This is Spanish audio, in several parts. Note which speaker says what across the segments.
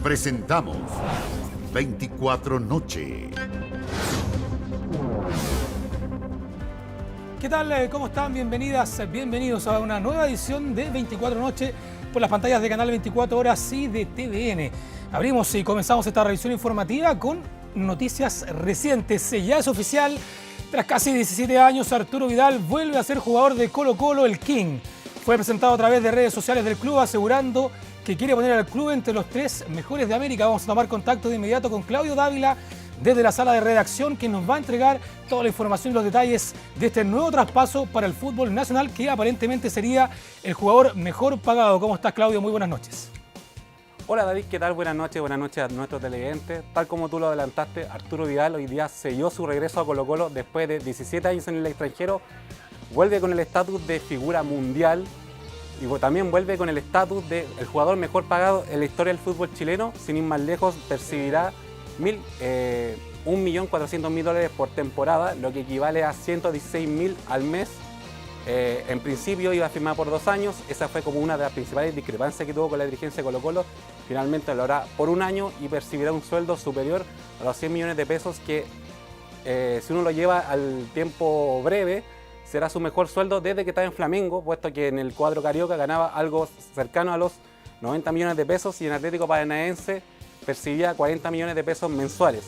Speaker 1: Presentamos 24 Noche.
Speaker 2: ¿Qué tal? ¿Cómo están? Bienvenidas, bienvenidos a una nueva edición de 24 Noche por las pantallas de Canal 24 Horas y de TVN. Abrimos y comenzamos esta revisión informativa con noticias recientes. Ya es oficial, tras casi 17 años, Arturo Vidal vuelve a ser jugador de Colo-Colo, el King. Fue presentado a través de redes sociales del club asegurando que quiere poner al club entre los 3 mejores de América. Vamos a tomar contacto de inmediato con Claudio Dávila desde la sala de redacción, que nos va a entregar toda la información y los detalles de este nuevo traspaso para el fútbol nacional, que aparentemente sería el jugador mejor pagado. ¿Cómo estás, Claudio? Muy buenas noches.
Speaker 3: Hola David, ¿qué tal? Buenas noches a nuestros televidentes. Tal como tú lo adelantaste, Arturo Vidal hoy día selló su regreso a Colo-Colo después de 17 años en el extranjero. Vuelve con el estatus de figura mundial y también vuelve con el estatus de el jugador mejor pagado en la historia del fútbol chileno. Sin ir más lejos, percibirá $1.400.000 por temporada, lo que equivale a $116.000 al mes. En principio iba a firmar por 2 años. Esa fue como una de las principales discrepancias que tuvo con la dirigencia de Colo-Colo. Finalmente lo hará por 1 año y percibirá un sueldo superior a los 100 millones de pesos, que si uno lo lleva al tiempo breve, será su mejor sueldo desde que estaba en Flamengo, puesto que en el cuadro carioca ganaba algo cercano a los 90 millones de pesos y en Atlético Paranaense percibía 40 millones de pesos mensuales.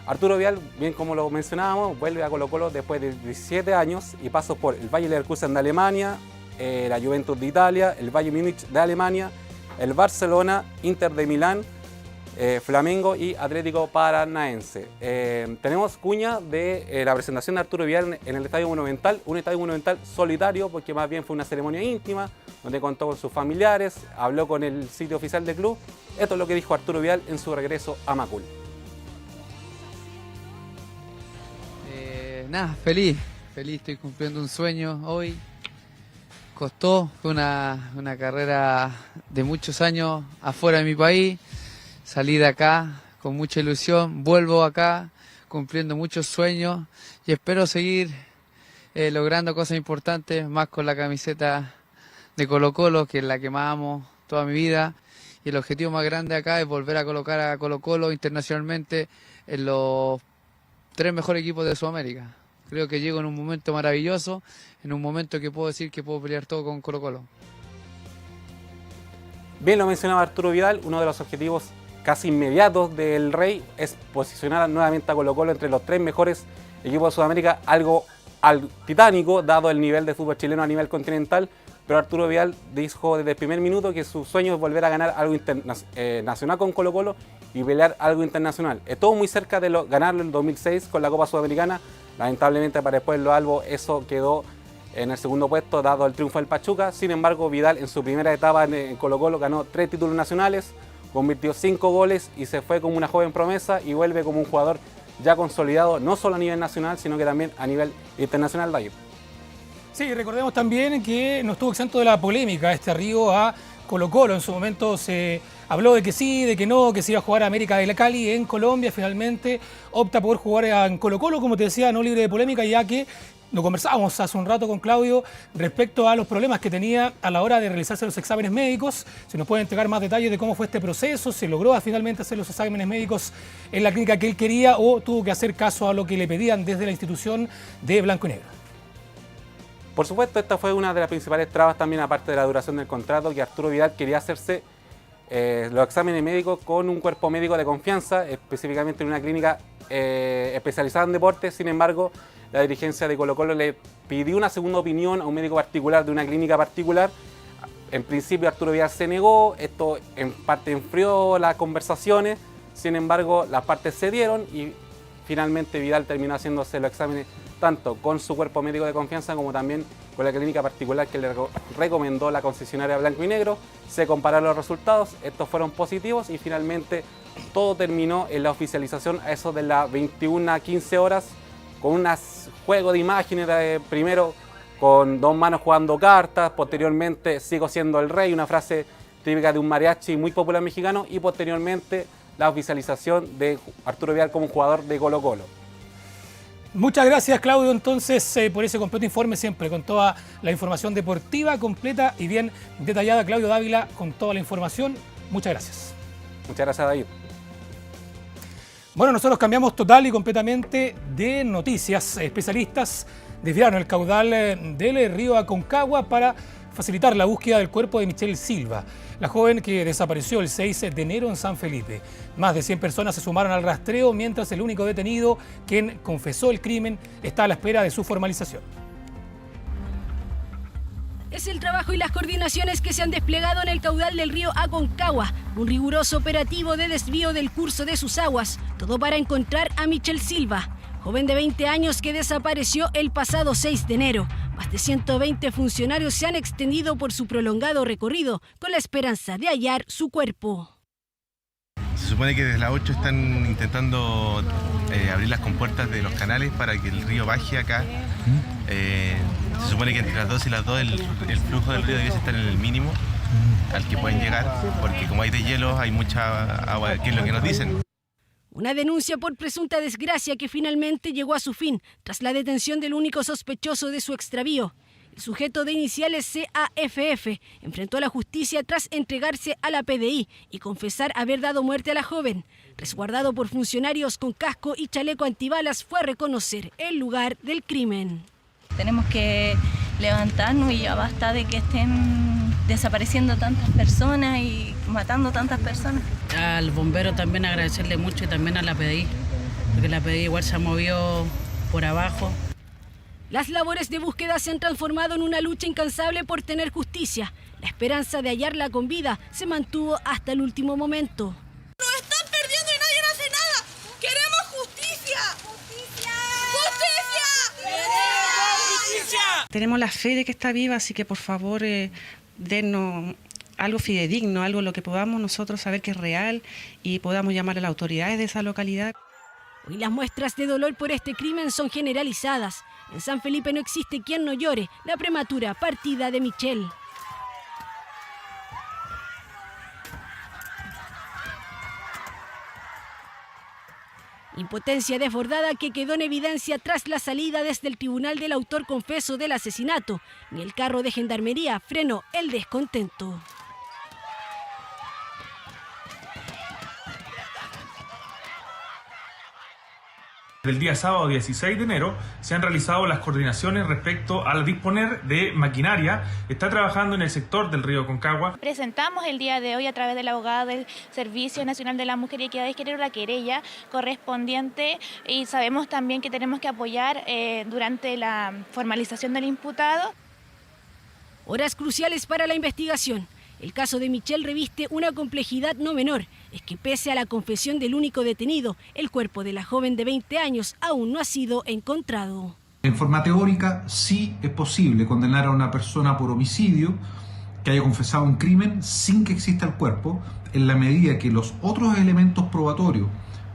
Speaker 3: Arturo Vidal, bien como lo mencionábamos, vuelve a Colo-Colo después de 17 años y pasó por el Bayer Leverkusen de Alemania, la Juventus de Italia, el Bayern Múnich de Alemania, el Barcelona, Inter de Milán, Flamengo y Atlético Paranaense. Tenemos cuña de la presentación de Arturo Vidal en el Estadio Monumental, un Estadio Monumental solitario porque más bien fue una ceremonia íntima, donde contó con sus familiares, habló con el sitio oficial del club. Esto es lo que dijo Arturo Vidal en su regreso a Macul.
Speaker 4: Nada, feliz, estoy cumpliendo un sueño hoy. Costó, fue una carrera de muchos años afuera de mi país. Salí de acá con mucha ilusión, vuelvo acá cumpliendo muchos sueños y espero seguir logrando cosas importantes, más con la camiseta de Colo-Colo, que es la que más amo toda mi vida. Y el objetivo más grande acá es volver a colocar a Colo-Colo internacionalmente en los 3 mejores equipos de Sudamérica. Creo que llego en un momento maravilloso, en un momento que puedo decir que puedo pelear todo con Colo-Colo.
Speaker 3: Bien lo mencionaba Arturo Vidal, uno de los objetivos casi inmediatos del Rey es posicionar nuevamente a Colo-Colo entre los 3 mejores equipos de Sudamérica, algo titánico dado el nivel de fútbol chileno a nivel continental, pero Arturo Vidal dijo desde el primer minuto que su sueño es volver a ganar algo nacional con Colo-Colo y pelear algo internacional. Estuvo muy cerca de ganarlo en el 2006 con la Copa Sudamericana. Lamentablemente para después lo Albo eso quedó en el segundo puesto dado el triunfo del Pachuca. Sin embargo, Vidal en su primera etapa en Colo-Colo ganó 3 títulos nacionales, convirtió 5 goles y se fue como una joven promesa y vuelve como un jugador ya consolidado, no solo a nivel nacional, sino que también a nivel internacional. David.
Speaker 2: Sí, recordemos también que no estuvo exento de la polémica este arribo a Colo-Colo. En su momento se habló de que sí, de que no, que se iba a jugar a América de Cali en Colombia. Finalmente opta por jugar en Colo-Colo, como te decía, no libre de polémica, ya que lo conversábamos hace un rato con Claudio respecto a los problemas que tenía a la hora de realizarse los exámenes médicos. Si nos puede entregar más detalles de cómo fue este proceso, si logró finalmente hacer los exámenes médicos en la clínica que él quería o tuvo que hacer caso a lo que le pedían desde la institución de Blanco y Negro.
Speaker 3: Por supuesto, esta fue una de las principales trabas también, aparte de la duración del contrato, que Arturo Vidal quería hacerse los exámenes médicos con un cuerpo médico de confianza, específicamente en una clínica especializada en deportes. Sin embargo, la dirigencia de Colo-Colo le pidió una segunda opinión a un médico particular de una clínica particular. En principio Arturo Vidal se negó, esto en parte enfrió las conversaciones. Sin embargo, las partes cedieron y finalmente Vidal terminó haciéndose los exámenes tanto con su cuerpo médico de confianza como también con la clínica particular que le recomendó la concesionaria Blanco y Negro. Se compararon los resultados, estos fueron positivos y finalmente todo terminó en la oficialización a eso de las 21:15 horas con un juego de imágenes, primero con 2 manos jugando cartas, posteriormente sigo siendo el rey, una frase típica de un mariachi muy popular mexicano, y posteriormente la oficialización de Arturo Vidal como jugador de Colo-Colo.
Speaker 2: Muchas gracias, Claudio, entonces, por ese completo informe, siempre con toda la información deportiva completa y bien detallada. Claudio Dávila con toda la información. Muchas gracias.
Speaker 3: Muchas gracias, David.
Speaker 2: Bueno, nosotros cambiamos total y completamente de noticias. Especialistas desviaron el caudal del río Aconcagua para facilitar la búsqueda del cuerpo de Michelle Silva, la joven que desapareció el 6 de enero en San Felipe. Más de 100 personas se sumaron al rastreo, mientras el único detenido, quien confesó el crimen, está a la espera de su formalización.
Speaker 5: Es el trabajo y las coordinaciones que se han desplegado en el caudal del río Aconcagua, un riguroso operativo de desvío del curso de sus aguas, todo para encontrar a Michelle Silva, joven de 20 años que desapareció el pasado 6 de enero. Más de 120 funcionarios se han extendido por su prolongado recorrido con la esperanza de hallar su cuerpo.
Speaker 6: Se supone que desde las 8 están intentando abrir las compuertas de los canales para que el río baje acá. Se supone que entre las 2 y las 2 el flujo del río debe estar en el mínimo al que pueden llegar, porque como hay deshielos hay mucha agua, que es lo que nos dicen.
Speaker 5: Una denuncia por presunta desgracia que finalmente llegó a su fin tras la detención del único sospechoso de su extravío. El sujeto de iniciales CAFF enfrentó a la justicia tras entregarse a la PDI y confesar haber dado muerte a la joven. Resguardado por funcionarios con casco y chaleco antibalas, fue a reconocer el lugar del crimen.
Speaker 7: Tenemos que levantarnos y ya basta de que estén desapareciendo tantas personas y matando tantas personas.
Speaker 8: Al bombero también agradecerle mucho y también a la PDI, porque la PDI igual se movió por abajo.
Speaker 5: Las labores de búsqueda se han transformado en una lucha incansable por tener justicia. La esperanza de hallarla con vida se mantuvo hasta el último momento.
Speaker 9: ¡Nos están perdiendo y nadie hace nada! ¡Queremos justicia! ¡Justicia! ¡Justicia! ¡Queremos justicia!
Speaker 10: Tenemos la fe de que está viva, así que por favor dennos algo fidedigno, algo en lo que podamos nosotros saber que es real y podamos llamar a las autoridades de esa localidad.
Speaker 5: Hoy las muestras de dolor por este crimen son generalizadas. En San Felipe no existe quien no llore la prematura partida de Michelle. Impotencia desbordada que quedó en evidencia tras la salida desde el tribunal del autor confeso del asesinato. Ni el carro de gendarmería frenó el descontento.
Speaker 11: Del día sábado 16 de enero se han realizado las coordinaciones respecto al disponer de maquinaria. Está trabajando en el sector del río Aconcagua.
Speaker 12: Presentamos el día de hoy a través de la abogada del Servicio Nacional de la Mujer y Equidad de Género la querella correspondiente y sabemos también que tenemos que apoyar durante la formalización del imputado.
Speaker 5: Horas cruciales para la investigación. El caso de Michelle reviste una complejidad no menor. Es que pese a la confesión del único detenido, el cuerpo de la joven de 20 años aún no ha sido encontrado.
Speaker 13: En forma teórica, sí es posible condenar a una persona por homicidio que haya confesado un crimen sin que exista el cuerpo, en la medida que los otros elementos probatorios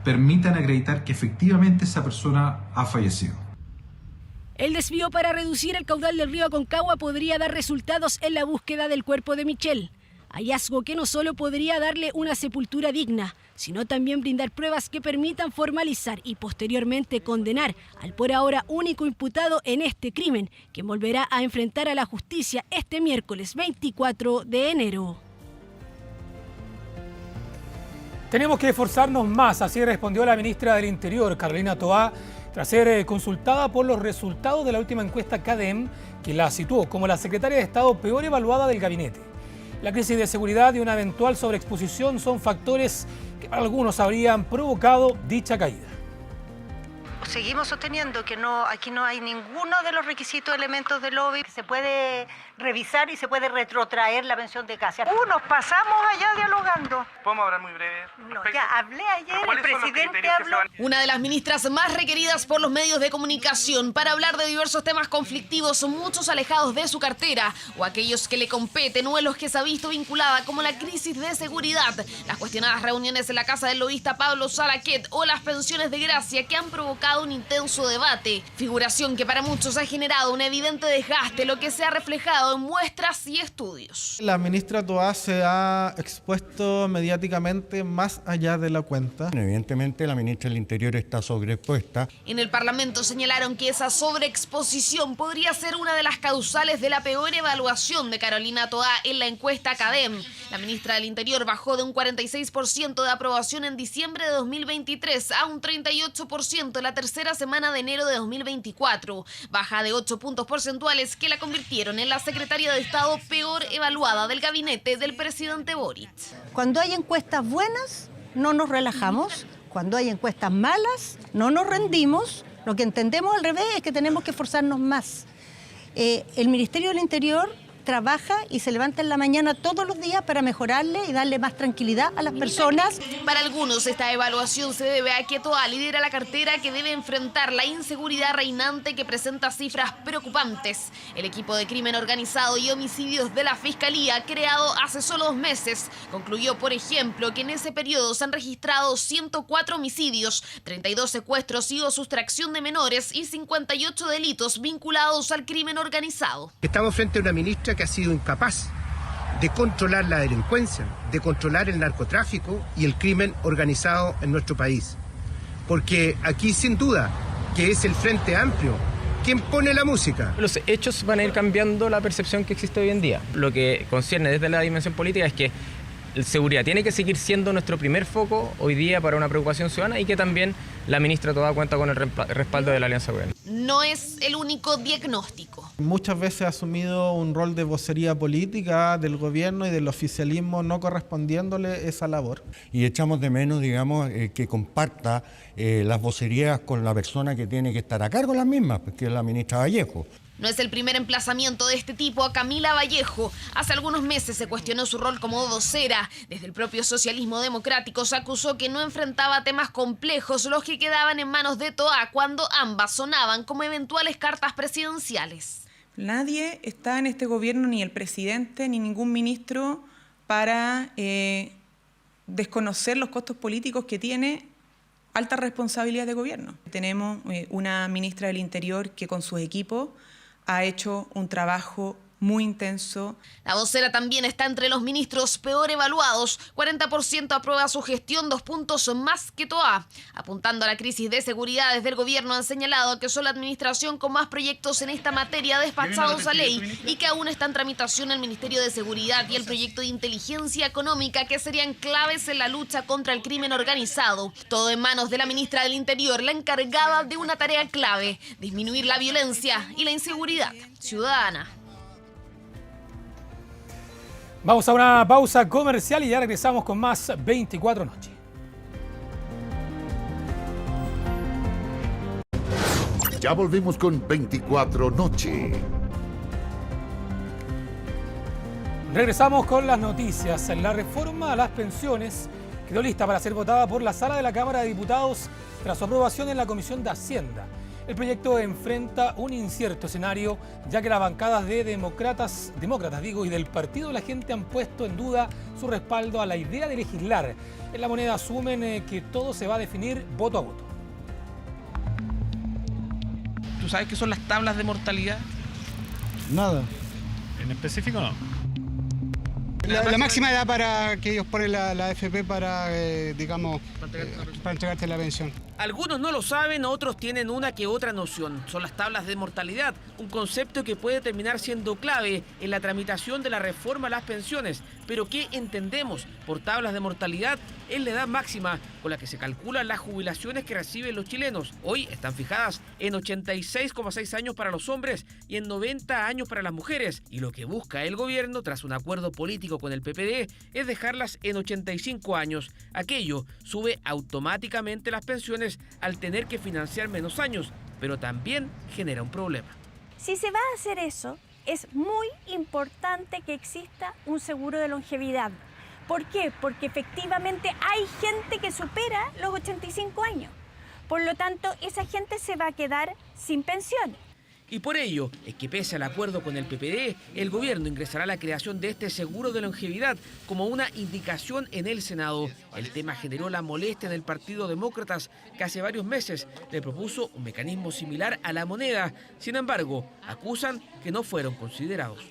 Speaker 13: permitan acreditar que efectivamente esa persona ha fallecido.
Speaker 5: El desvío para reducir el caudal del río Aconcagua podría dar resultados en la búsqueda del cuerpo de Michelle. Hallazgo que no solo podría darle una sepultura digna, sino también brindar pruebas que permitan formalizar y posteriormente condenar al por ahora único imputado en este crimen, que volverá a enfrentar a la justicia este miércoles 24 de enero.
Speaker 2: Tenemos que esforzarnos más, así respondió la ministra del Interior, Carolina Toá, tras ser consultada por los resultados de la última encuesta CADEM, que la situó como la secretaria de Estado peor evaluada del gabinete. La crisis de seguridad y una eventual sobreexposición son factores que para algunos habrían provocado dicha caída.
Speaker 14: Seguimos sosteniendo que aquí no hay ninguno de los requisitos elementos del lobby. Se puede revisar y se puede retrotraer la pensión de casa. Nos pasamos allá dialogando.
Speaker 15: ¿Podemos hablar muy breve?
Speaker 14: No, ya hablé ayer, el presidente habló.
Speaker 16: Una de las ministras más requeridas por los medios de comunicación para hablar de diversos temas conflictivos, muchos alejados de su cartera o aquellos que le competen o en los que se ha visto vinculada, como la crisis de seguridad, las cuestionadas reuniones en la casa del lobista Pablo Salaquet o las pensiones de gracia que han provocado generado un intenso debate, figuración que para muchos ha generado un evidente desgaste, lo que se ha reflejado en muestras y estudios.
Speaker 15: La ministra Toá se ha expuesto mediáticamente más allá de la cuenta.
Speaker 17: Evidentemente la ministra del Interior está sobreexpuesta.
Speaker 16: En el Parlamento señalaron que esa sobreexposición podría ser una de las causales de la peor evaluación de Carolina Toá en la encuesta CADEM. La ministra del Interior bajó de un 46% de aprobación en diciembre de 2023 a un 38% en la tercera semana de enero de 2024, baja de 8 puntos porcentuales que la convirtieron en la secretaria de Estado peor evaluada del gabinete del presidente Boric.
Speaker 14: Cuando hay encuestas buenas, no nos relajamos. Cuando hay encuestas malas, no nos rendimos. Lo que entendemos al revés es que tenemos que esforzarnos más. El Ministerio del Interior trabaja y se levanta en la mañana todos los días para mejorarle y darle más tranquilidad a las personas.
Speaker 16: Para algunos, esta evaluación se debe a que Toá lidera la cartera que debe enfrentar la inseguridad reinante que presenta cifras preocupantes. El equipo de crimen organizado y homicidios de la Fiscalía, creado hace solo 2 meses, concluyó, por ejemplo, que en ese periodo se han registrado 104 homicidios, 32 secuestros y o sustracción de menores y 58 delitos vinculados al crimen organizado.
Speaker 18: Estamos frente a una ministra que ha sido incapaz de controlar la delincuencia, de controlar el narcotráfico y el crimen organizado en nuestro país. Porque aquí sin duda que es el Frente Amplio quien pone la música.
Speaker 19: Los hechos van a ir cambiando la percepción que existe hoy en día. Lo que concierne desde la dimensión política es que la seguridad tiene que seguir siendo nuestro primer foco hoy día para una preocupación ciudadana y que también la ministra Toá cuenta con el respaldo de la Alianza Gobierno.
Speaker 16: No es el único diagnóstico.
Speaker 15: Muchas veces ha asumido un rol de vocería política del gobierno y del oficialismo no correspondiéndole esa labor.
Speaker 17: Y echamos de menos, digamos, que comparta las vocerías con la persona que tiene que estar a cargo de las mismas, que es la ministra Vallejo.
Speaker 16: No es el primer emplazamiento de este tipo a Camila Vallejo. Hace algunos meses se cuestionó su rol como vocera. Desde el propio socialismo democrático se acusó que no enfrentaba temas complejos, los que quedaban en manos de Toá cuando ambas sonaban como eventuales cartas presidenciales.
Speaker 20: Nadie está en este gobierno, ni el presidente, ni ningún ministro, para desconocer los costos políticos que tiene alta responsabilidad de gobierno. Tenemos una ministra del Interior que con sus equipos ha hecho un trabajo muy intenso.
Speaker 16: La vocera también está entre los ministros peor evaluados. 40% aprueba su gestión, 2 puntos más que Toá. Apuntando a la crisis de seguridad, desde el gobierno han señalado que son la administración con más proyectos en esta materia despachados a ley y que aún está en tramitación el Ministerio de Seguridad y el proyecto de inteligencia económica, que serían claves en la lucha contra el crimen organizado. Todo en manos de la ministra del Interior, la encargada de una tarea clave: disminuir la violencia y la inseguridad ciudadana.
Speaker 2: Vamos a una pausa comercial y ya regresamos con más 24 Noche.
Speaker 1: Ya volvimos con 24 Noche.
Speaker 2: Regresamos con las noticias. La reforma a las pensiones quedó lista para ser votada por la Sala de la Cámara de Diputados tras su aprobación en la Comisión de Hacienda. El proyecto enfrenta un incierto escenario, ya que las bancadas de demócratas y del Partido de la Gente han puesto en duda su respaldo a la idea de legislar. En La Moneda asumen que todo se va a definir voto a voto.
Speaker 21: ¿Tú sabes qué son las tablas de mortalidad?
Speaker 15: Nada.
Speaker 21: ¿En específico no?
Speaker 22: La máxima edad para que ellos ponen la AFP para, para entregarte la pensión.
Speaker 21: Algunos no lo saben, otros tienen una que otra noción. Son las tablas de mortalidad, un concepto que puede terminar siendo clave en la tramitación de la reforma a las pensiones. Pero ¿qué entendemos por tablas de mortalidad? Es la edad máxima con la que se calculan las jubilaciones que reciben los chilenos. Hoy están fijadas en 86,6 años para los hombres y en 90 años para las mujeres. Y lo que busca el gobierno, tras un acuerdo político con el PPD, es dejarlas en 85 años. Aquello sube automáticamente las pensiones al tener que financiar menos años, pero también genera un problema.
Speaker 23: Si se va a hacer eso, es muy importante que exista un seguro de longevidad. ¿Por qué? Porque efectivamente hay gente que supera los 85 años. Por lo tanto, esa gente se va a quedar sin pensiones.
Speaker 21: Y por ello es que pese al acuerdo con el PPD, el gobierno ingresará la creación de este seguro de longevidad como una indicación en el Senado. El tema generó la molestia en el Partido Demócratas, que hace varios meses le propuso un mecanismo similar a la moneda. Sin embargo, acusan que no fueron considerados.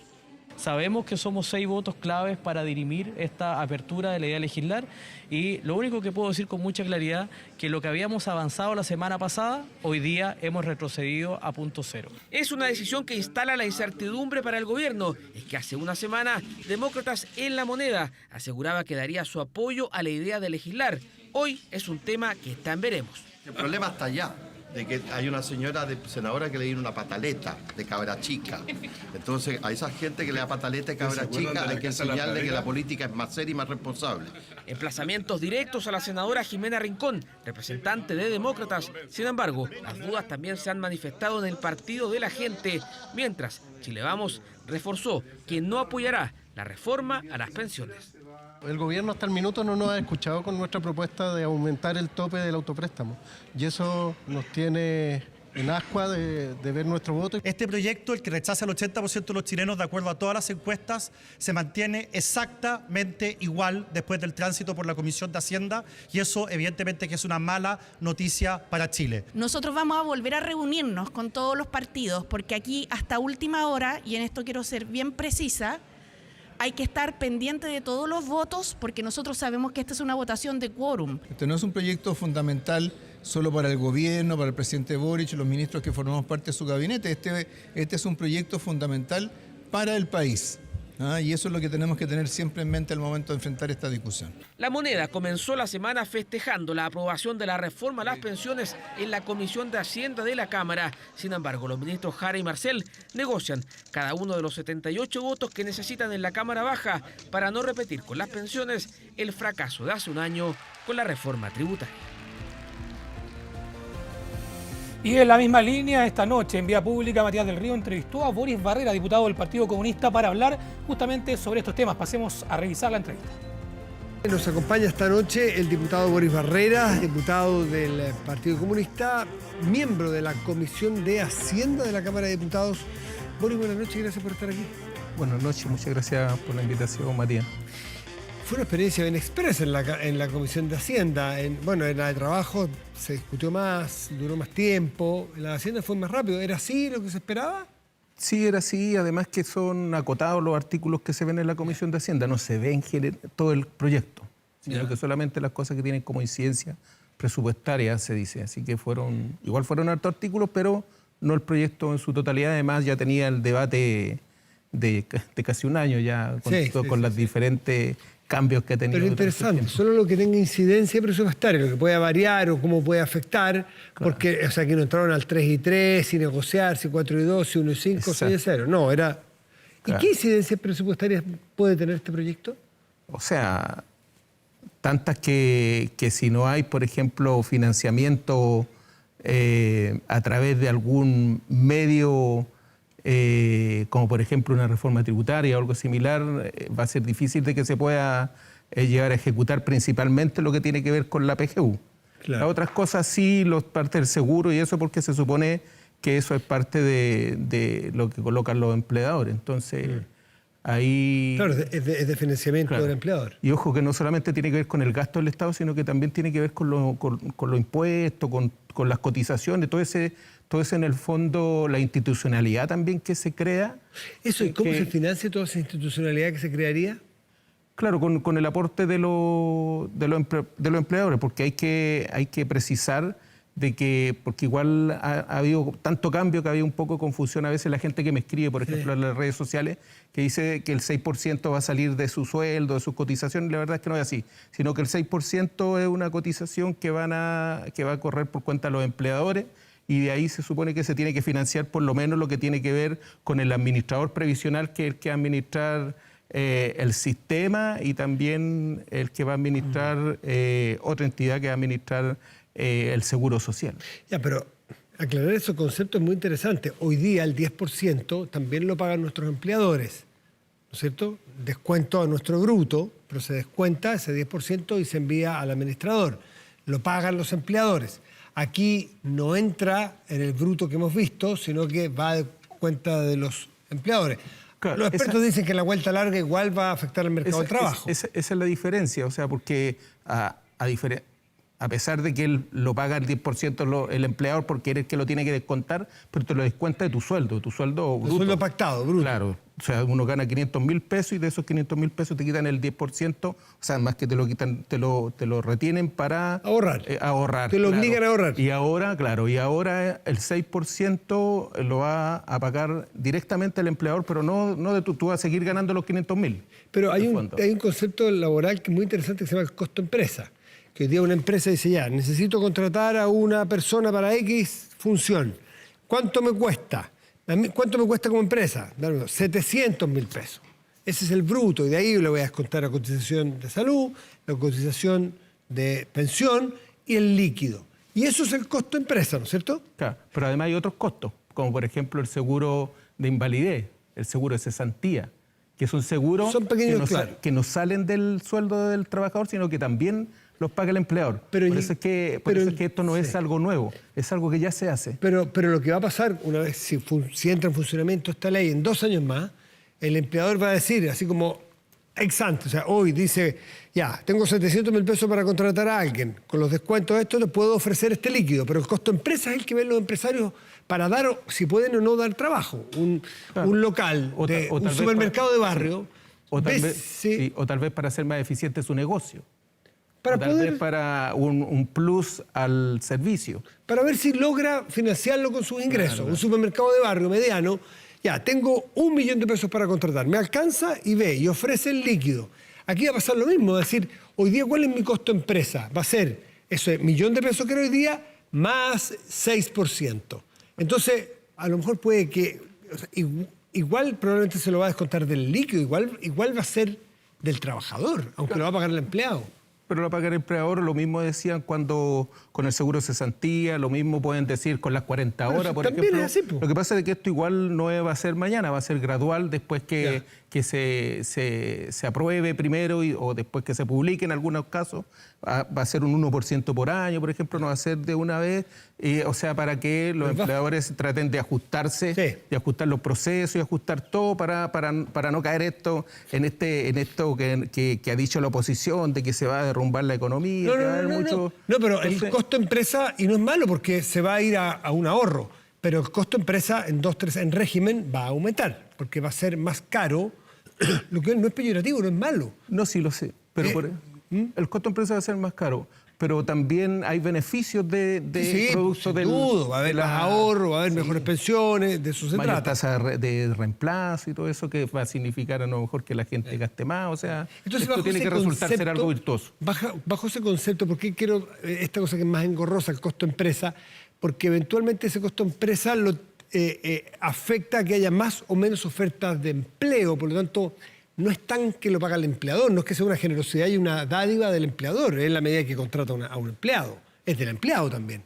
Speaker 3: Sabemos que somos 6 votos claves para dirimir esta apertura de la idea de legislar y lo único que puedo decir con mucha claridad que lo que habíamos avanzado la semana pasada, hoy día hemos retrocedido a punto cero.
Speaker 21: Es una decisión que instala la incertidumbre para el gobierno. Es que hace una semana, Demócratas en la Moneda aseguraba que daría su apoyo a la idea de legislar. Hoy es un tema que está en veremos.
Speaker 4: El problema está allá, de que hay una señora senadora que le dio una pataleta de cabra chica. Entonces, a esa gente que le da pataleta de cabra chica hay que enseñarle que la política es más seria y más responsable.
Speaker 21: Emplazamientos directos a la senadora Jimena Rincón, representante de Demócratas. Sin embargo, las dudas también se han manifestado en el Partido de la Gente, mientras Chile Vamos reforzó que no apoyará la reforma a las pensiones.
Speaker 6: El gobierno hasta el minuto no nos ha escuchado con nuestra propuesta de aumentar el tope del autopréstamo y eso nos tiene en ascua de ver nuestro voto.
Speaker 24: Este proyecto, el que rechaza el 80% de los chilenos, de acuerdo a todas las encuestas, se mantiene exactamente igual después del tránsito por la Comisión de Hacienda y eso evidentemente que es una mala noticia para Chile.
Speaker 25: Nosotros vamos a volver a reunirnos con todos los partidos porque aquí hasta última hora, y en esto quiero ser bien precisa, hay que estar pendiente de todos los votos porque nosotros sabemos que esta es una votación de quórum.
Speaker 26: Este no es un proyecto fundamental solo para el gobierno, para el presidente Boric y los ministros que formamos parte de su gabinete. Este es un proyecto fundamental para el país. Y eso es lo que tenemos que tener siempre en mente al momento de enfrentar esta discusión.
Speaker 21: La Moneda comenzó la semana festejando la aprobación de la reforma a las pensiones en la Comisión de Hacienda de la Cámara. Sin embargo, los ministros Jara y Marcel negocian cada uno de los 78 votos que necesitan en la Cámara Baja para no repetir con las pensiones el fracaso de hace un año con la reforma tributaria.
Speaker 2: Y en la misma línea, esta noche en vía pública, Matías del Río entrevistó a Boris Barrera, diputado del Partido Comunista, para hablar justamente sobre estos temas. Pasemos a revisar la entrevista.
Speaker 27: Nos acompaña esta noche el diputado Boris Barrera, diputado del Partido Comunista, miembro de la Comisión de Hacienda de la Cámara de Diputados. Boris, buenas noches, gracias por estar aquí.
Speaker 28: Buenas noches, muchas gracias por la invitación, Matías.
Speaker 27: Fue una experiencia bien expresa en la Comisión de Hacienda. En la de Trabajo se discutió más, duró más tiempo. En la de Hacienda fue más rápido. ¿Era así lo que se esperaba?
Speaker 28: Sí, era así. Además que son acotados los artículos que se ven en la Comisión de Hacienda. No se ve en todo el proyecto, sino que solamente las cosas que tienen como incidencia presupuestaria se dice. Así que fueron hartos artículos, pero no el proyecto en su totalidad. Además ya tenía el debate de casi un año ya con las diferentes cambios que ha tenido.
Speaker 27: Pero interesante, solo lo que tenga incidencia presupuestaria, lo que pueda variar o cómo puede afectar, porque, o sea, que no entraron al 3 y 3, sin negociar, si 4 y 2, si 1 y 5, 6 y 0. No, era... ¿Y qué incidencias presupuestarias puede tener este proyecto?
Speaker 28: O sea, tantas que si no hay, por ejemplo, financiamiento a través de algún medio... como por ejemplo una reforma tributaria o algo similar, va a ser difícil de que se pueda llegar a ejecutar principalmente lo que tiene que ver con la PGU. Claro. Las otras cosas sí, parte del seguro y eso porque se supone que eso es parte de lo que colocan los empleadores. Entonces, ahí...
Speaker 27: Claro, es de financiamiento del empleador.
Speaker 28: Y ojo que no solamente tiene que ver con el gasto del Estado, sino que también tiene que ver con los impuestos, con las cotizaciones, todo ese en el fondo, la institucionalidad también que se crea.
Speaker 27: Eso, ¿y cómo se financia toda esa institucionalidad que se crearía?
Speaker 28: Claro, con el aporte de los empleadores, porque hay que precisar porque igual ha habido tanto cambio que ha habido un poco de confusión a veces la gente que me escribe, por ejemplo, en las redes sociales, que dice que el 6% va a salir de su sueldo, de sus cotizaciones. La verdad es que no es así, sino que el 6% es una cotización que va a correr por cuenta de los empleadores y de ahí se supone que se tiene que financiar por lo menos lo que tiene que ver con el administrador previsional, que es el que va a administrar el sistema y también el que va a administrar otra entidad que va a administrar el seguro social.
Speaker 27: Ya, pero aclarar esos conceptos es muy interesante. Hoy día el 10% también lo pagan nuestros empleadores, ¿no es cierto? Descuento a nuestro bruto, pero se descuenta ese 10% y se envía al administrador. Lo pagan los empleadores. Aquí no entra en el bruto que hemos visto, sino que va de cuenta de los empleadores. Claro, los expertos dicen que la vuelta larga igual va a afectar al mercado del trabajo.
Speaker 28: Esa es la diferencia, o sea, porque a pesar de que él lo paga el 10% el empleador porque eres el que lo tiene que descontar, pero te lo descuenta de tu sueldo bruto.
Speaker 27: El sueldo pactado, bruto.
Speaker 28: Claro, o sea, uno gana 500.000 pesos y de esos 500.000 pesos te quitan el 10%, o sea, más que te lo quitan, te lo retienen para...
Speaker 27: Ahorrar.
Speaker 28: Ahorrar.
Speaker 27: Te lo obligan a ahorrar.
Speaker 28: Y ahora el 6% lo va a pagar directamente el empleador, pero no de tú vas a seguir ganando los 500.000.
Speaker 27: Pero hay un concepto laboral que es muy interesante que se llama el costo empresa. Que hoy día una empresa dice, ya, necesito contratar a una persona para X función. ¿Cuánto me cuesta? ¿Cuánto me cuesta como empresa? 700.000 pesos. Ese es el bruto, y de ahí le voy a descontar la cotización de salud, la cotización de pensión y el líquido. Y eso es el costo empresa, ¿no es cierto?
Speaker 28: Claro, pero además hay otros costos, como por ejemplo el seguro de invalidez, el seguro de cesantía, que es un seguro que no salen del sueldo del trabajador, sino que también los paga el empleador. Por eso es que esto no es algo nuevo, es algo que ya se hace.
Speaker 27: Pero lo que va a pasar una vez, si entra en funcionamiento esta ley en 2 años más, el empleador va a decir, así como ex ante, o sea, hoy dice, ya, tengo 700.000 pesos para contratar a alguien, con los descuentos de esto le puedo ofrecer este líquido, pero el costo empresa es el que ven los empresarios para dar, si pueden o no dar trabajo. Un local, un supermercado de barrio.
Speaker 28: O tal vez para hacer más eficiente su negocio. Tal vez para un plus al servicio.
Speaker 27: Para ver si logra financiarlo con sus ingresos. Claro. Un supermercado de barrio mediano, ya, tengo 1 millón de pesos para contratar. Me alcanza y ve, y ofrece el líquido. Aquí va a pasar lo mismo, es decir, hoy día, ¿cuál es mi costo empresa? Va a ser ese 1 millón de pesos que era hoy día, más 6%. Entonces, a lo mejor puede que, o sea, igual probablemente se lo va a descontar del líquido, igual va a ser del trabajador, aunque lo va a pagar el empleado.
Speaker 28: Pero lo va a pagar el empleador, lo mismo decían cuando con el seguro de cesantía, lo mismo pueden decir con las 40 horas, por ejemplo. Es así, lo que pasa es que esto igual no va a ser mañana, va a ser gradual después que se apruebe primero o después que se publique en algunos casos. Va a ser un 1% por año, por ejemplo, no va a ser de una vez. O sea, para que los empleadores traten de ajustarse, de ajustar los procesos y ajustar todo para no caer esto en esto que ha dicho la oposición, de que se va a derrumbar la economía.
Speaker 27: No, pero el costo empresa, y no es malo porque se va a ir a un ahorro, pero el costo empresa en régimen va a aumentar, porque va a ser más caro, lo que no es peyorativo, no es malo.
Speaker 28: No, sí lo sé, pero el costo empresa va a ser más caro, pero también hay beneficios de producto del...
Speaker 27: va a haber más ahorro, va a haber mejores pensiones, de eso se trata.
Speaker 28: Tasa de reemplazo y todo eso que va a significar a lo mejor que la gente gaste más, o sea,
Speaker 27: entonces,
Speaker 28: esto tiene que resultar ser algo virtuoso.
Speaker 27: Bajo ese concepto, ¿por qué quiero esta cosa que es más engorrosa, el costo empresa? Porque eventualmente ese costo empresa afecta a que haya más o menos ofertas de empleo, por lo tanto... No es tan que lo paga el empleador, no es que sea una generosidad y una dádiva del empleador, es la medida que contrata a un empleado, es del empleado también.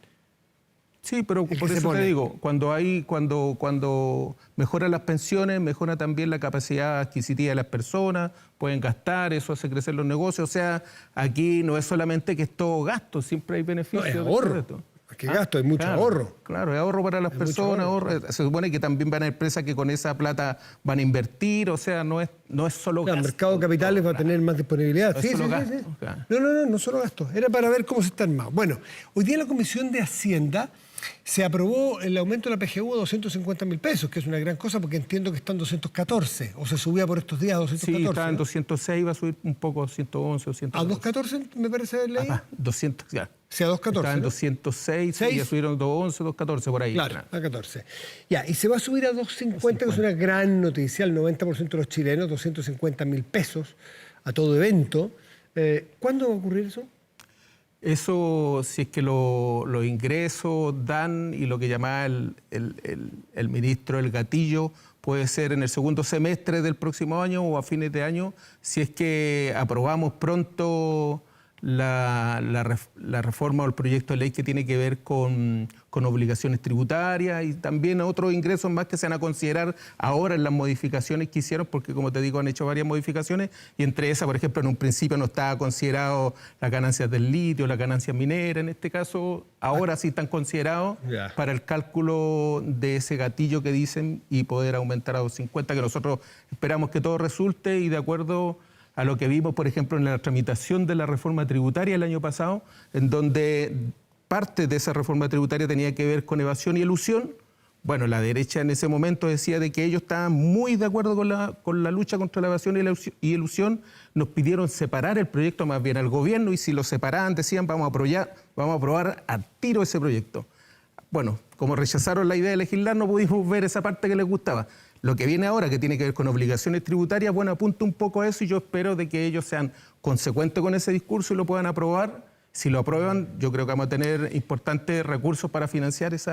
Speaker 28: Sí, pero por eso te digo, cuando mejoran las pensiones, mejora también la capacidad adquisitiva de las personas, pueden gastar, eso hace crecer los negocios, o sea, aquí no es solamente que es todo gasto, siempre hay beneficios.
Speaker 27: No, es ahorro. ¿Qué gasto? Hay mucho ahorro.
Speaker 28: Claro, hay ahorro para las personas. Se supone que también van a empresas que con esa plata van a invertir, o sea, no es solo gasto.
Speaker 27: El mercado de capitales va a tener más disponibilidad.
Speaker 28: No es solo gasto.
Speaker 27: No solo gasto. Era para ver cómo se está armado. Bueno, hoy día la Comisión de Hacienda se aprobó el aumento de la PGU a 250.000 pesos, que es una gran cosa porque entiendo que está en 214, o se subía por estos días a 214.
Speaker 28: Sí, está en 206, va a subir un poco a 211 o 212.
Speaker 27: ¿A 214 me parece haber leído?
Speaker 28: 200, ya.
Speaker 27: Sí, a 214.
Speaker 28: Está en 206 y ya subieron 211, 214 por ahí.
Speaker 27: Claro, a 14. Ya, y se va a subir a 250, que es una gran noticia, el 90% de los chilenos, 250.000 pesos a todo evento. ¿Cuándo va a ocurrir eso?
Speaker 28: Eso, si es que los ingresos dan y lo que llamaba el ministro El Gatillo, puede ser en el segundo semestre del próximo año o a fines de año, si es que aprobamos pronto la reforma o el proyecto de ley que tiene que ver con obligaciones tributarias y también otros ingresos más que se van a considerar ahora en las modificaciones que hicieron, porque como te digo, han hecho varias modificaciones y entre esas, por ejemplo, en un principio no estaba considerado las ganancias del litio, las ganancias mineras, en este caso ahora sí están considerados para el cálculo de ese gatillo que dicen y poder aumentar a 250, que nosotros esperamos que todo resulte y de acuerdo a lo que vimos, por ejemplo, en la tramitación de la reforma tributaria el año pasado, en donde parte de esa reforma tributaria tenía que ver con evasión y elusión. Bueno, la derecha en ese momento decía de que ellos estaban muy de acuerdo con la lucha contra la evasión y elusión. Nos pidieron separar el proyecto más bien al gobierno y si lo separaban decían vamos a aprobar a tiro ese proyecto. Bueno, como rechazaron la idea de legislar no pudimos ver esa parte que les gustaba. Lo que viene ahora, que tiene que ver con obligaciones tributarias, bueno, apunta un poco a eso y yo espero de que ellos sean consecuentes con ese discurso y lo puedan aprobar. Si lo aprueban, yo creo que vamos a tener importantes recursos para financiar ese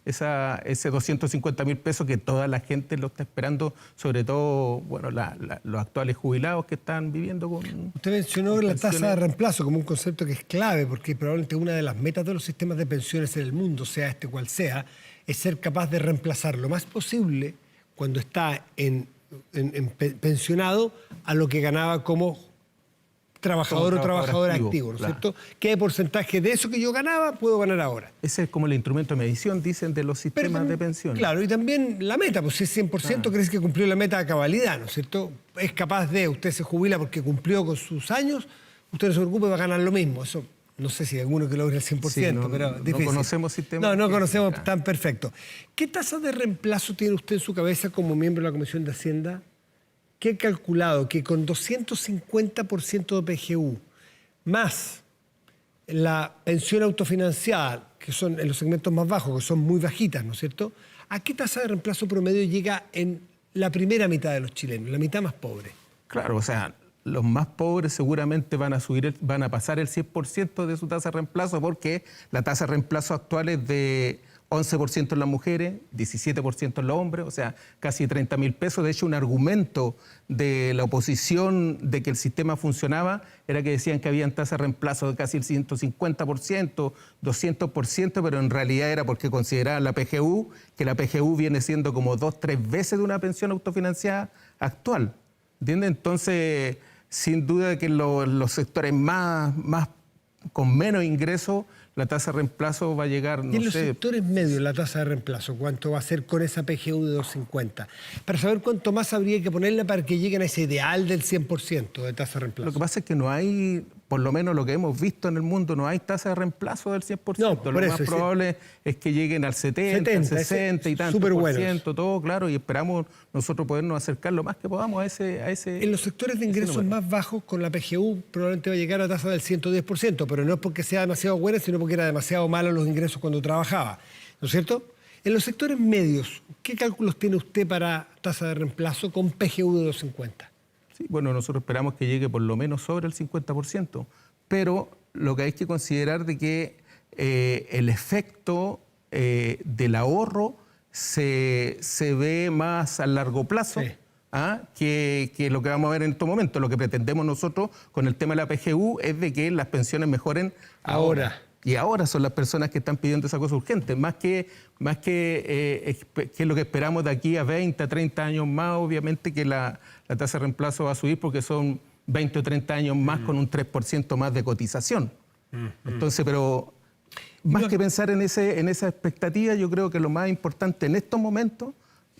Speaker 28: 250.000 pesos que toda la gente lo está esperando, sobre todo bueno, los actuales jubilados que están viviendo con...
Speaker 27: Usted mencionó la tasa de reemplazo como un concepto que es clave, porque probablemente una de las metas de los sistemas de pensiones en el mundo, sea este cual sea, es ser capaz de reemplazar lo más posible cuando está pensionado a lo que ganaba como trabajador o trabajadora activo, ¿no es cierto? ¿Qué porcentaje de eso que yo ganaba puedo ganar ahora?
Speaker 28: Ese es como el instrumento de medición, dicen, de los sistemas de pensiones.
Speaker 27: Claro, y también la meta, pues si es 100%, crees que cumplió la meta a cabalidad, ¿no es cierto? Es capaz de, usted se jubila porque cumplió con sus años, usted no se preocupe, va a ganar lo mismo. Eso no sé si hay alguno que logre el 100%,
Speaker 28: sí,
Speaker 27: pero difícil.
Speaker 28: No conocemos sistemas.
Speaker 27: No conocemos tan perfecto. ¿Qué tasa de reemplazo tiene usted en su cabeza como miembro de la Comisión de Hacienda? ¿Qué ha calculado que con 250% de PGU más la pensión autofinanciada, que son en los segmentos más bajos, que son muy bajitas, ¿no es cierto? ¿A qué tasa de reemplazo promedio llega en la primera mitad de los chilenos, la mitad más pobre?
Speaker 28: Claro, o sea, los más pobres seguramente van a pasar el 100% de su tasa de reemplazo porque la tasa de reemplazo actual es de 11% en las mujeres, 17% en los hombres, o sea, casi 30.000 pesos. De hecho, un argumento de la oposición de que el sistema funcionaba era que decían que habían tasas de reemplazo de casi el 150%, 200%, pero en realidad era porque consideraban la PGU, que la PGU viene siendo como 2-3 veces de una pensión autofinanciada actual. ¿Entiendes? Entonces, sin duda que los sectores más con menos ingresos, la tasa de reemplazo va a llegar, no sé...
Speaker 27: ¿Y en los sectores medios la tasa de reemplazo cuánto va a ser con esa PGU de 250? Para saber cuánto más habría que ponerle para que lleguen a ese ideal del 100% de tasa de reemplazo.
Speaker 28: Lo que pasa es que no hay, por lo menos lo que hemos visto en el mundo, no hay tasa de reemplazo del 100%. No, lo más probable es que lleguen al 70, al 60 y tanto por ciento, todo claro, y esperamos nosotros podernos acercar lo más que podamos a ese
Speaker 27: En los sectores de ingresos más bajos, con la PGU probablemente va a llegar a tasa del 110%, pero no es porque sea demasiado buena, sino porque era demasiado malo los ingresos cuando trabajaba, ¿no es cierto? En los sectores medios, ¿qué cálculos tiene usted para tasa de reemplazo con PGU de 250?
Speaker 28: Sí, bueno, nosotros esperamos que llegue por lo menos sobre el 50%, pero lo que hay que considerar de que el efecto del ahorro se ve más a largo plazo. Sí. Que lo que vamos a ver en estos momentos. Lo que pretendemos nosotros con el tema de la PGU es de que las pensiones mejoren ahora. Y ahora son las personas que están pidiendo esa cosa urgente, más que lo que esperamos de aquí a 20, a 30 años más, obviamente que la tasa de reemplazo va a subir porque son 20 o 30 años más con un 3% más de cotización. Entonces, pero más que pensar en esa expectativa, yo creo que lo más importante en estos momentos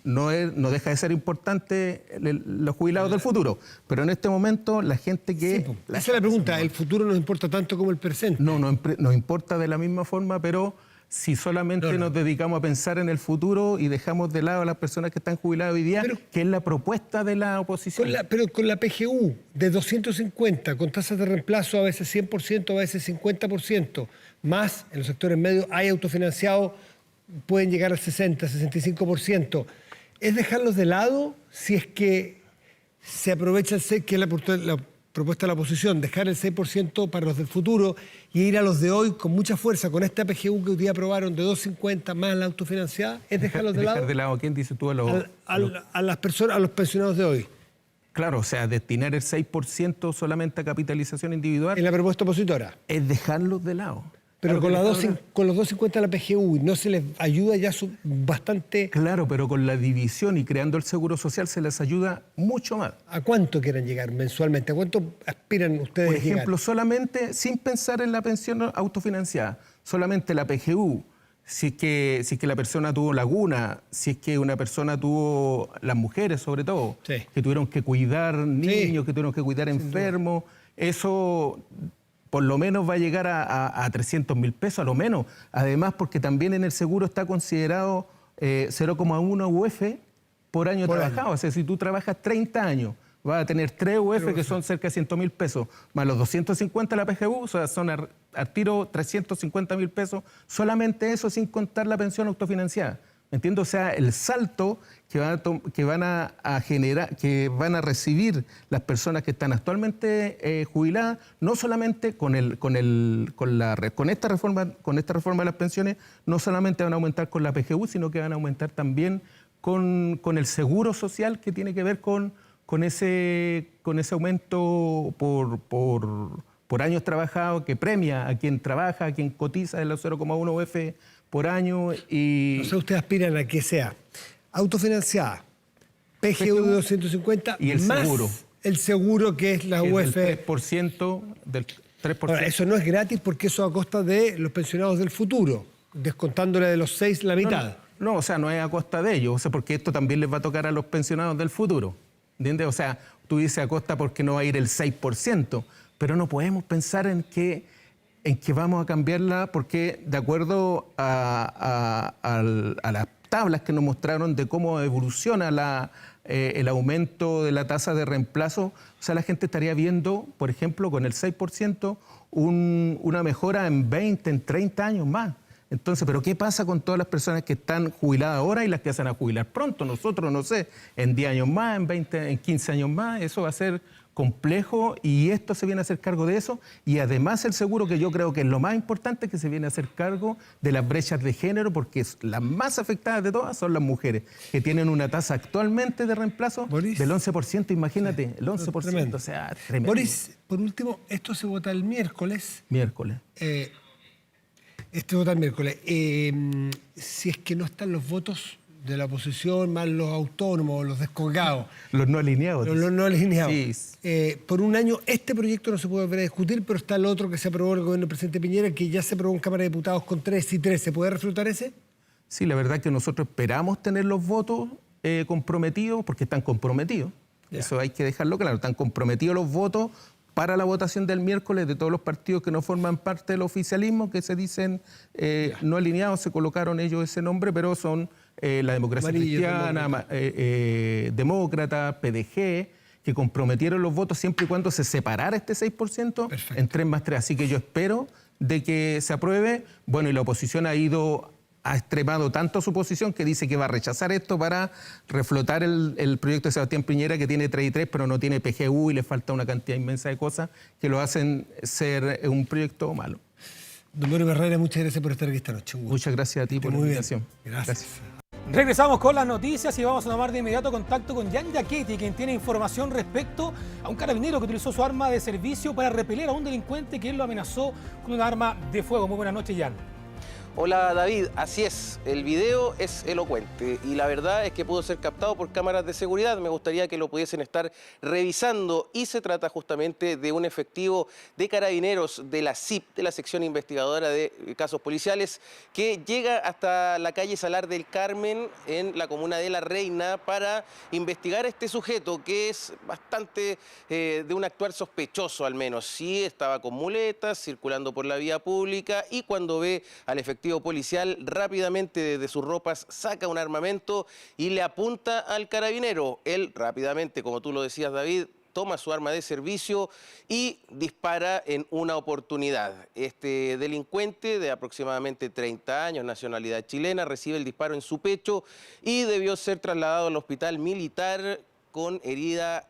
Speaker 28: no deja de ser importante los jubilados del futuro, pero en este momento la gente que...
Speaker 27: Sí, esa es la pregunta, ¿el futuro nos importa tanto como el presente?
Speaker 28: No nos importa de la misma forma, pero si solamente nos dedicamos a pensar en el futuro y dejamos de lado a las personas que están jubiladas hoy día, que es la propuesta de la oposición.
Speaker 27: Pero con la PGU de 250, con tasas de reemplazo a veces 100%, a veces 50%, más en los sectores medios hay autofinanciados, pueden llegar al 60, 65%. ¿Es dejarlos de lado si es que se aprovecha el 6%, que es la propuesta de la oposición, dejar el 6% para los del futuro y ir a los de hoy con mucha fuerza, con esta PGU que hoy día aprobaron de 250 más la autofinanciada? ¿Es dejarlos de lado?
Speaker 28: ¿Dejar de lado quién dice tú?
Speaker 27: A las personas, a los pensionados de hoy.
Speaker 28: Claro, o sea, destinar el 6% solamente a capitalización individual.
Speaker 27: ¿En la propuesta opositora?
Speaker 28: Es dejarlos de lado.
Speaker 27: Pero
Speaker 28: claro,
Speaker 27: con los 2.50 de la PGU, ¿no se les ayuda ya bastante?
Speaker 28: Claro, pero con la división y creando el seguro social se les ayuda mucho más.
Speaker 27: ¿A cuánto quieren llegar mensualmente? ¿A cuánto aspiran ustedes
Speaker 28: Por ejemplo,
Speaker 27: llegar?
Speaker 28: solamente, sin pensar en la pensión autofinanciada, solamente la PGU, si es que la persona tuvo laguna, si es que una persona tuvo, las mujeres sobre todo,
Speaker 27: sí,
Speaker 28: que tuvieron que cuidar niños,
Speaker 27: sí,
Speaker 28: que tuvieron que cuidar enfermos, eso por lo menos va a llegar a 300.000 pesos, a lo menos. Además, porque también en el seguro está considerado 0,1 UF por año trabajado. O sea, si tú trabajas 30 años, vas a tener 3 UF, que son cerca de 100.000 pesos, más los 250 de la PGU, o sea, son al tiro 350.000 pesos. Solamente eso sin contar la pensión autofinanciada. ¿Me entiendes? O sea, el salto que van a generar, que van a recibir las personas que están actualmente jubiladas, no solamente con esta reforma de las pensiones, no solamente van a aumentar con la PGU, sino que van a aumentar también con el seguro social, que tiene que ver con ese aumento por años trabajados, que premia a quien trabaja, a quien cotiza de los 0,1 UF por año. Y
Speaker 27: o sea, ustedes aspiran a que sea autofinanciada, PGU de 250
Speaker 28: y el
Speaker 27: más
Speaker 28: seguro.
Speaker 27: El seguro, que es la UF.
Speaker 28: Del 3%.
Speaker 27: Ahora, eso no es gratis, porque eso a costa de los pensionados del futuro, descontándole de los 6 la mitad.
Speaker 28: No, o sea, no es a costa de ellos, o sea, porque esto también les va a tocar a los pensionados del futuro. ¿Entiendes? O sea, tú dices a costa porque no va a ir el 6%, pero no podemos pensar en que vamos a cambiarla, porque de acuerdo a las tablas que nos mostraron de cómo evoluciona el aumento de la tasa de reemplazo, o sea, la gente estaría viendo, por ejemplo, con el 6%, una mejora en 20, en 30 años más. Entonces, ¿pero qué pasa con todas las personas que están jubiladas ahora y las que se van a jubilar pronto? Nosotros, no sé, en 10 años más, en 20, en 15 años más, eso va a ser complejo, y esto se viene a hacer cargo de eso. Y además el seguro, que yo creo que es lo más importante, que se viene a hacer cargo de las brechas de género, porque las más afectadas de todas son las mujeres, que tienen una tasa actualmente de reemplazo del 11%, imagínate, el 11%, tremendo. O sea, tremendo.
Speaker 27: Boris, por último, esto se vota el miércoles. Este vota el miércoles. Si es que no están los votos de la oposición, más los autónomos, los descolgados.
Speaker 28: Los no alineados.
Speaker 27: Los no alineados.
Speaker 28: Sí.
Speaker 27: Por un año este proyecto no se puede volver a discutir, pero está el otro que se aprobó en el gobierno del presidente Piñera, que ya se aprobó en Cámara de Diputados con 3 y 3. ¿Se puede reflotar ese?
Speaker 28: Sí, la verdad es que nosotros esperamos tener los votos comprometidos, porque están comprometidos. Ya. Eso hay que dejarlo claro. Están comprometidos los votos para la votación del miércoles de todos los partidos que no forman parte del oficialismo, que se dicen no alineados. Se colocaron ellos ese nombre, pero son la Democracia Cristiana, Demócrata, PDG, que comprometieron los votos siempre y cuando se separara este 6% en 3 más 3. Así que yo espero de que se apruebe. Bueno, y la oposición ha extremado tanto su posición que dice que va a rechazar esto para reflotar el proyecto de Sebastián Piñera, que tiene 3 y 3, pero no tiene PGU y le falta una cantidad inmensa de cosas que lo hacen ser un proyecto malo.
Speaker 27: Don Boris Barrera, muchas gracias por estar aquí esta noche.
Speaker 28: Muchas gracias a ti por la invitación.
Speaker 27: Gracias.
Speaker 2: Regresamos con las noticias y vamos a tomar de inmediato contacto con Jan Giachetti, quien tiene información respecto a un carabinero que utilizó su arma de servicio para repeler a un delincuente que él lo amenazó con un arma de fuego. Muy buenas noches, Jan.
Speaker 5: Hola David, así es, el video es elocuente y la verdad es que pudo ser captado por cámaras de seguridad. Me gustaría que lo pudiesen estar revisando, y se trata justamente de un efectivo de carabineros de la SIP, de la sección investigadora de casos policiales, que llega hasta la calle Salar del Carmen en la comuna de La Reina para investigar a este sujeto, que es bastante de un actuar sospechoso, al menos. Sí, estaba con muletas, circulando por la vía pública, y cuando ve al efectivo policial, rápidamente desde sus ropas saca un armamento y le apunta al carabinero. Él rápidamente, como tú lo decías, David, toma su arma de servicio y dispara en una oportunidad. Este delincuente de aproximadamente 30 años, nacionalidad chilena, recibe el disparo en su pecho y debió ser trasladado al hospital militar con herida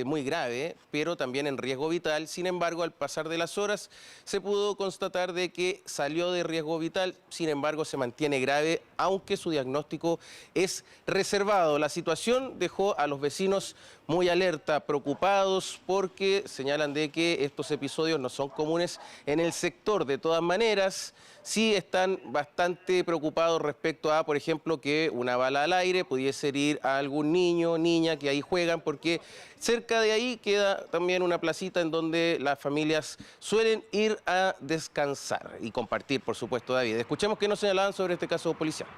Speaker 5: muy grave, pero también en riesgo vital. Sin embargo, al pasar de las horas se pudo constatar de que salió de riesgo vital, sin embargo se mantiene grave, aunque su diagnóstico es reservado. La situación dejó a los vecinos muy alerta, preocupados, porque señalan de que estos episodios no son comunes en el sector. De todas maneras, sí están bastante preocupados respecto a, por ejemplo, que una bala al aire pudiese herir a algún niño o niña que ahí juegan, porque cerca de ahí queda también una placita en donde las familias suelen ir a descansar y compartir, por supuesto, David. Escuchemos qué nos señalaban sobre este caso policial.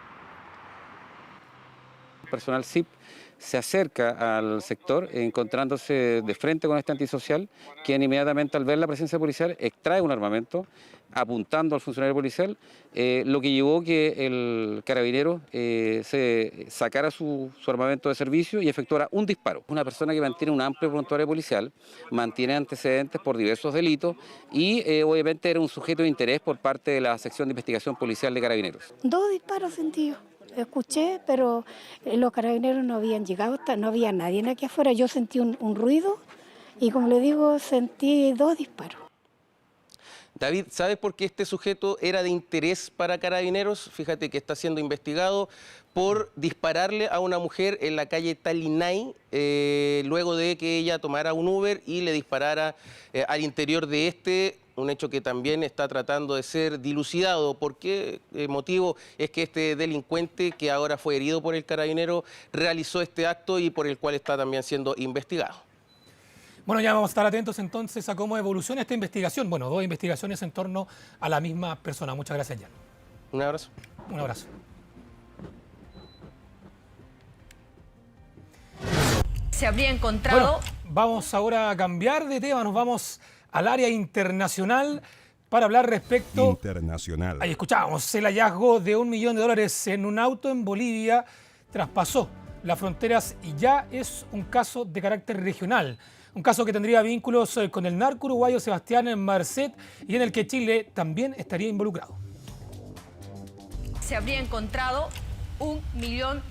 Speaker 7: Personal SIP se acerca al sector encontrándose de frente con este antisocial, quien inmediatamente al ver la presencia policial extrae un armamento apuntando al funcionario policial, lo que llevó que el carabinero se sacara su armamento de servicio y efectuara un disparo. Una persona que mantiene un amplio prontuario policial, mantiene antecedentes por diversos delitos y obviamente era un sujeto de interés por parte de la sección de investigación policial de Carabineros.
Speaker 8: 2 disparos sentí yo. Escuché, pero los carabineros no habían llegado, no había nadie aquí afuera. Yo sentí un ruido y, como le digo, sentí 2 disparos.
Speaker 5: David, ¿sabes por qué este sujeto era de interés para Carabineros? Fíjate que está siendo investigado por dispararle a una mujer en la calle Talinay, luego de que ella tomara un Uber y le disparara al interior de este. Un hecho que también está tratando de ser dilucidado. ¿Por qué motivo es que este delincuente, que ahora fue herido por el carabinero, realizó este acto y por el cual está también siendo investigado?
Speaker 2: Bueno, ya vamos a estar atentos entonces a cómo evoluciona esta investigación. Bueno, 2 investigaciones en torno a la misma persona. Muchas gracias, Jan.
Speaker 5: Un abrazo.
Speaker 2: Un abrazo.
Speaker 16: Se habría encontrado...
Speaker 2: Bueno, vamos ahora a cambiar de tema. Nos vamos al área internacional para hablar respecto...
Speaker 9: Internacional.
Speaker 2: Ahí escuchábamos, el hallazgo de $1 millón en un auto en Bolivia traspasó las fronteras y ya es un caso de carácter regional. Un caso que tendría vínculos con el narco uruguayo Sebastián Marcet y en el que Chile también estaría involucrado.
Speaker 16: Se habría encontrado $1 millón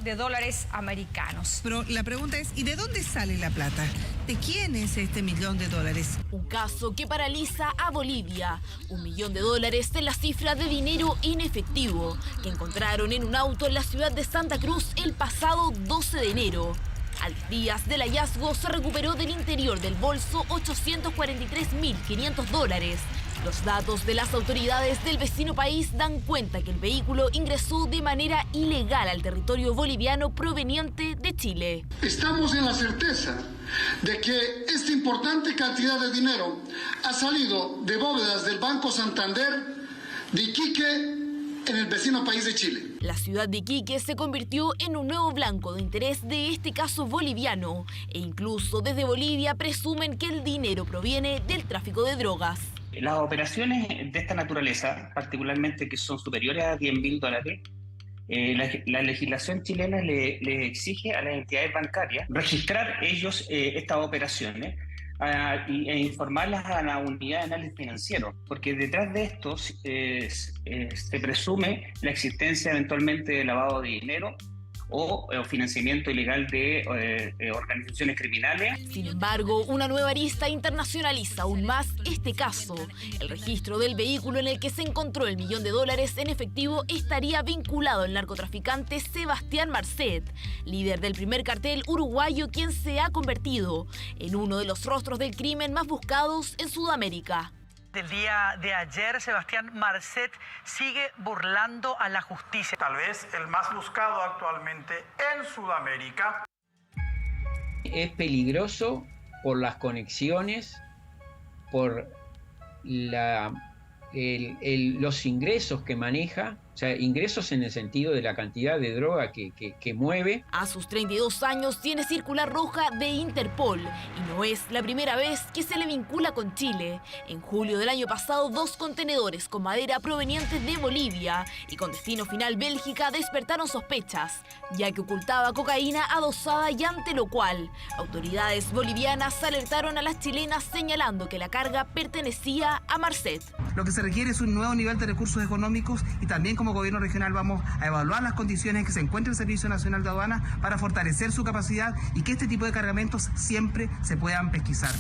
Speaker 16: americanos.
Speaker 10: Pero la pregunta es, ¿y de dónde sale la plata? ¿De quién es este $1 millón?
Speaker 16: Un caso que paraliza a Bolivia. $1 millón es la cifra de dinero en efectivo que encontraron en un auto en la ciudad de Santa Cruz el pasado 12 de enero. A 10 días del hallazgo se recuperó del interior del bolso $843.500. Los datos de las autoridades del vecino país dan cuenta que el vehículo ingresó de manera ilegal al territorio boliviano proveniente de Chile.
Speaker 11: Estamos en la certeza de que esta importante cantidad de dinero ha salido de bóvedas del Banco Santander de Iquique en el vecino país de Chile.
Speaker 16: La ciudad de Iquique se convirtió en un nuevo blanco de interés de este caso boliviano e incluso desde Bolivia presumen que el dinero proviene del tráfico de drogas.
Speaker 12: Las operaciones de esta naturaleza, particularmente que son superiores a $10.000, la legislación chilena le exige a las entidades bancarias registrar ellos estas operaciones e informarlas a la unidad de análisis financiero, porque detrás de esto se presume la existencia eventualmente de lavado de dinero o financiamiento ilegal de organizaciones criminales.
Speaker 16: Sin embargo, una nueva arista internacionaliza aún más este caso. El registro del vehículo en el que se encontró $1 millón en efectivo estaría vinculado al narcotraficante Sebastián Marcet, líder del primer cartel uruguayo, quien se ha convertido en uno de los rostros del crimen más buscados en Sudamérica.
Speaker 13: El día de ayer, Sebastián Marcet sigue burlando a la justicia.
Speaker 14: Tal vez el más buscado actualmente en Sudamérica.
Speaker 29: Es peligroso por las conexiones, por los ingresos que maneja, o sea, ingresos en el sentido de la cantidad de droga que mueve.
Speaker 16: A sus 32 años tiene circular roja de Interpol y no es la primera vez que se le vincula con Chile. En julio del año pasado, 2 contenedores con madera provenientes de Bolivia y con destino final Bélgica despertaron sospechas, ya que ocultaba cocaína adosada y ante lo cual autoridades bolivianas alertaron a las chilenas señalando que la carga pertenecía a Marcet.
Speaker 13: Lo que se requiere es un nuevo nivel de recursos económicos y también, como
Speaker 1: como gobierno regional vamos a evaluar las condiciones en que se encuentra el Servicio Nacional de Aduanas para fortalecer su capacidad y que este tipo de cargamentos siempre se puedan pesquisar.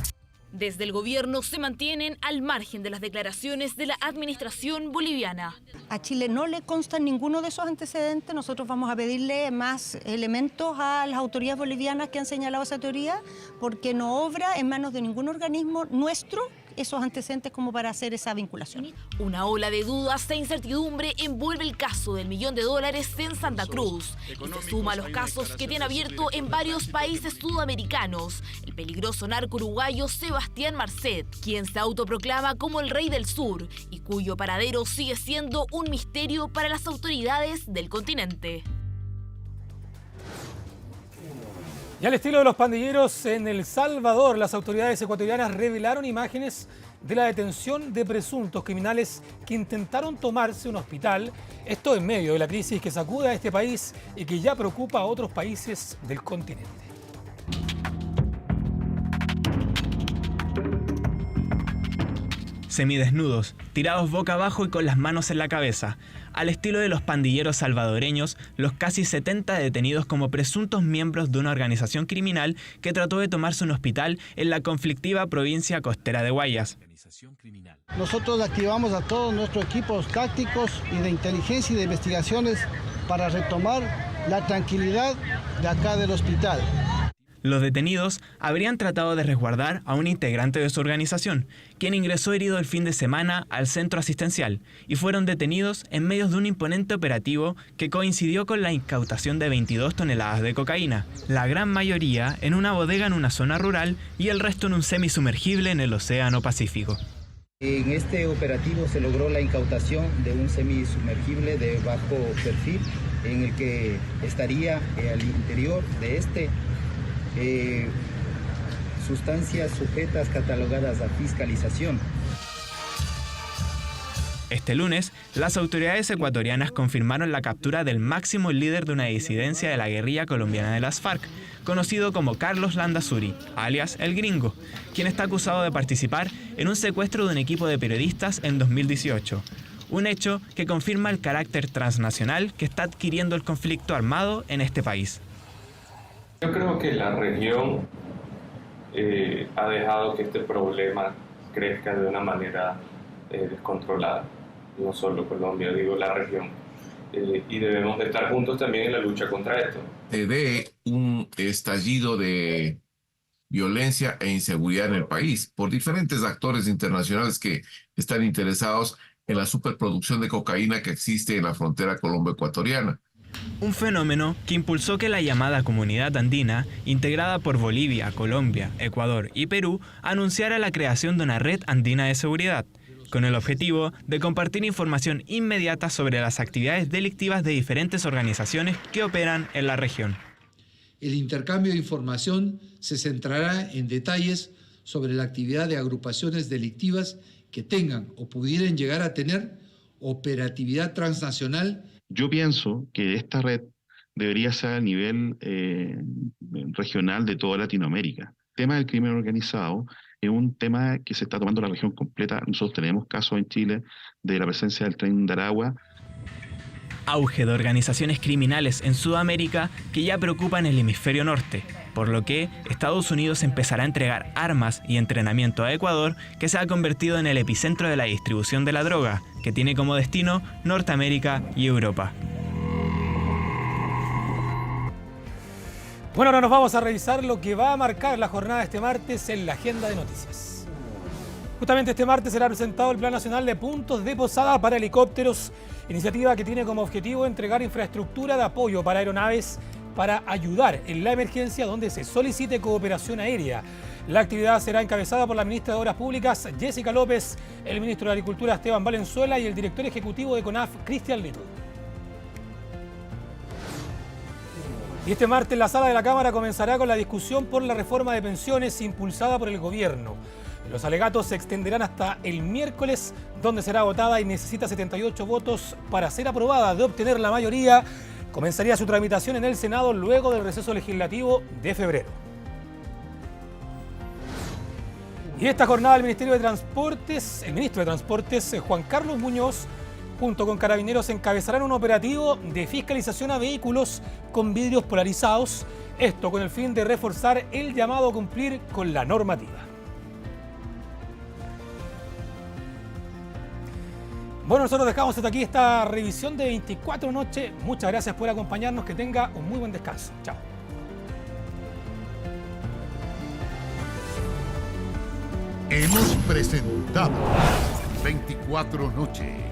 Speaker 9: Desde el gobierno se mantienen al margen de las declaraciones de la administración boliviana.
Speaker 15: A Chile no le constan ninguno de esos antecedentes. Nosotros vamos a pedirle más elementos a las autoridades bolivianas que han señalado esa teoría, porque no obra en manos de ningún organismo nuestro esos antecedentes como para hacer esa vinculación.
Speaker 9: Una ola de dudas e incertidumbre envuelve el caso del $1.000.000 en Santa Cruz y se suma a los casos que tiene abierto en varios países sudamericanos el peligroso narco uruguayo Sebastián Marcet, quien se autoproclama como el rey del sur y cuyo paradero sigue siendo un misterio para las autoridades del continente.
Speaker 2: Y al estilo de los pandilleros en El Salvador, las autoridades ecuatorianas revelaron imágenes de la detención de presuntos criminales que intentaron tomarse un hospital. Esto en medio de la crisis que sacude a este país y que ya preocupa a otros países del continente.
Speaker 17: Semidesnudos, tirados boca abajo y con las manos en la cabeza. Al estilo de los pandilleros salvadoreños, los casi 70 detenidos como presuntos miembros de una organización criminal que trató de tomarse un hospital en la conflictiva provincia costera de Guayas.
Speaker 18: Nosotros activamos a todos nuestros equipos tácticos y de inteligencia y de investigaciones para retomar la tranquilidad de acá del hospital.
Speaker 17: Los detenidos habrían tratado de resguardar a un integrante de su organización, quien ingresó herido el fin de semana al centro asistencial, y fueron detenidos en medio de un imponente operativo que coincidió con la incautación de 22 toneladas de cocaína, la gran mayoría en una bodega en una zona rural y el resto en un semisumergible en el Océano Pacífico.
Speaker 19: En este operativo se logró la incautación de un semisumergible de bajo perfil, en el que estaría al interior de este sustancias sujetas catalogadas a fiscalización.
Speaker 17: Este lunes, las autoridades ecuatorianas confirmaron la captura del máximo líder de una disidencia de la guerrilla colombiana de las FARC, conocido como Carlos Landazuri, alias El Gringo, quien está acusado de participar en un secuestro de un equipo de periodistas en 2018. Un hecho que confirma el carácter transnacional que está adquiriendo el conflicto armado en este país.
Speaker 20: Yo creo que la región ha dejado que este problema crezca de una manera descontrolada. No solo Colombia, digo la región. Y debemos de estar juntos también en la lucha contra esto.
Speaker 22: Se ve un estallido de violencia e inseguridad en el país por diferentes actores internacionales que están interesados en la superproducción de cocaína que existe en la frontera colombo-ecuatoriana.
Speaker 17: Un fenómeno que impulsó que la llamada Comunidad Andina, integrada por Bolivia, Colombia, Ecuador y Perú, anunciara la creación de una red andina de seguridad, con el objetivo de compartir información inmediata sobre las actividades delictivas de diferentes organizaciones que operan en la región.
Speaker 23: El intercambio de información se centrará en detalles sobre la actividad de agrupaciones delictivas que tengan o pudieran llegar a tener operatividad transnacional.
Speaker 30: Yo pienso que esta red debería ser a nivel regional de toda Latinoamérica. El tema del crimen organizado es un tema que se está tomando la región completa. Nosotros tenemos casos en Chile de la presencia del tren de Aragua.
Speaker 17: Auge de organizaciones criminales en Sudamérica que ya preocupan el hemisferio norte, por lo que Estados Unidos empezará a entregar armas y entrenamiento a Ecuador, que se ha convertido en el epicentro de la distribución de la droga, que tiene como destino Norteamérica y Europa.
Speaker 2: Bueno, ahora nos vamos a revisar lo que va a marcar la jornada este martes en la agenda de noticias. Justamente este martes será presentado el Plan Nacional de Puntos de Posada para Helicópteros, iniciativa que tiene como objetivo entregar infraestructura de apoyo para aeronaves para ayudar en la emergencia donde se solicite cooperación aérea. La actividad será encabezada por la ministra de Obras Públicas, Jessica López, el ministro de Agricultura, Esteban Valenzuela, y el director ejecutivo de CONAF, Cristian Little. Y este martes la sala de la Cámara comenzará con la discusión por la reforma de pensiones impulsada por el gobierno. Los alegatos se extenderán hasta el miércoles, donde será votada y necesita 78 votos para ser aprobada. De obtener la mayoría, comenzaría su tramitación en el Senado luego del receso legislativo de febrero. Y esta jornada el ministro de Transportes, Juan Carlos Muñoz, junto con Carabineros, encabezarán un operativo de fiscalización a vehículos con vidrios polarizados. Esto con el fin de reforzar el llamado a cumplir con la normativa. Bueno, nosotros dejamos hasta aquí esta revisión de 24 Noche. Muchas gracias por acompañarnos. Que tenga un muy buen descanso. Chao.
Speaker 3: Hemos presentado 24 Noche.